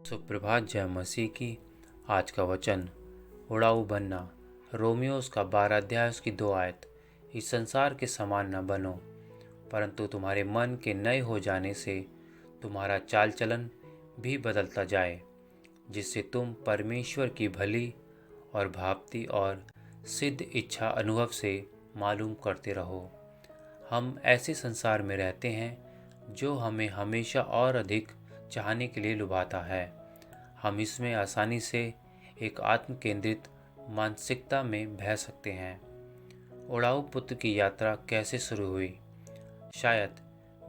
सुप्रभात जय मसीह की। आज का वचन उड़ाऊ बनना। रोमियोस का 12 अध्याय उसकी 2 आयत। इस संसार के समान न बनो, परंतु तुम्हारे मन के नए हो जाने से तुम्हारा चाल चलन भी बदलता जाए, जिससे तुम परमेश्वर की भली और भांति और सिद्ध इच्छा अनुभव से मालूम करते रहो। हम ऐसे संसार में रहते हैं जो हमें हमेशा और अधिक चाहने के लिए लुभाता है। हम इसमें आसानी से एक आत्म केंद्रित मानसिकता में बह सकते हैं। उड़ाऊ पुत्र की यात्रा कैसे शुरू हुई? शायद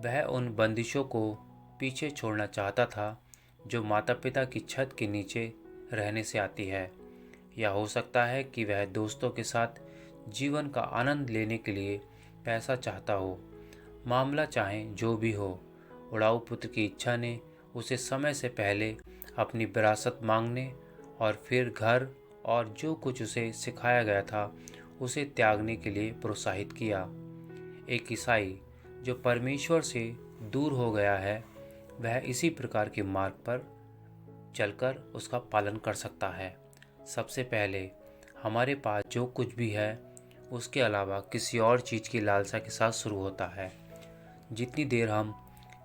वह उन बंदिशों को पीछे छोड़ना चाहता था जो माता पिता की छत के नीचे रहने से आती है, या हो सकता है कि वह दोस्तों के साथ जीवन का आनंद लेने के लिए पैसा चाहता हो। मामला चाहे जो भी हो, उड़ाऊ पुत्र की इच्छा ने उसे समय से पहले अपनी विरासत मांगने और फिर घर और जो कुछ उसे सिखाया गया था उसे त्यागने के लिए प्रोत्साहित किया। एक ईसाई जो परमेश्वर से दूर हो गया है, वह इसी प्रकार के मार्ग पर चलकर उसका पालन कर सकता है। सबसे पहले हमारे पास जो कुछ भी है उसके अलावा किसी और चीज़ की लालसा के साथ शुरू होता है। जितनी देर हम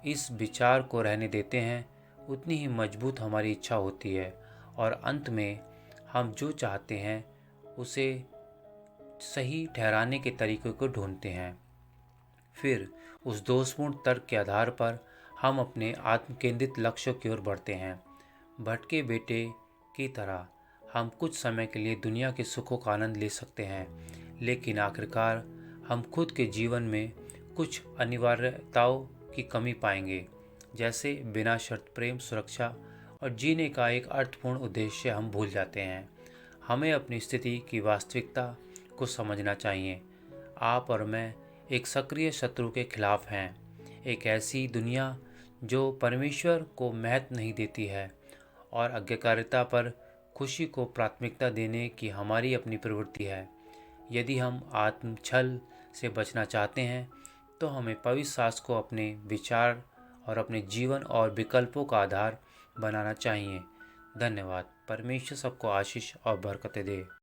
इस विचार को रहने देते हैं, उतनी ही मजबूत हमारी इच्छा होती है और अंत में हम जो चाहते हैं उसे सही ठहराने के तरीके को ढूंढते हैं। फिर उस दोषपूर्ण तर्क के आधार पर हम अपने आत्म केंद्रित लक्ष्यों की ओर बढ़ते हैं। भटके बेटे की तरह हम कुछ समय के लिए दुनिया के सुखों का आनंद ले सकते हैं, लेकिन आखिरकार हम खुद के जीवन में कुछ अनिवार्यताओं की कमी पाएंगे, जैसे बिना शर्त प्रेम, सुरक्षा और जीने का एक अर्थपूर्ण उद्देश्य हम भूल जाते हैं। हमें अपनी स्थिति की वास्तविकता को समझना चाहिए। आप और मैं एक सक्रिय शत्रु के खिलाफ हैं, एक ऐसी दुनिया जो परमेश्वर को महत्व नहीं देती है और आज्ञाकारिता पर खुशी को प्राथमिकता देने की हमारी अपनी प्रवृत्ति है। यदि हम आत्म छल से बचना चाहते हैं तो हमें पवित्र शास्त्र को अपने विचार और अपने जीवन और विकल्पों का आधार बनाना चाहिए। धन्यवाद। परमेश्वर सबको आशीष और बरकतें दे।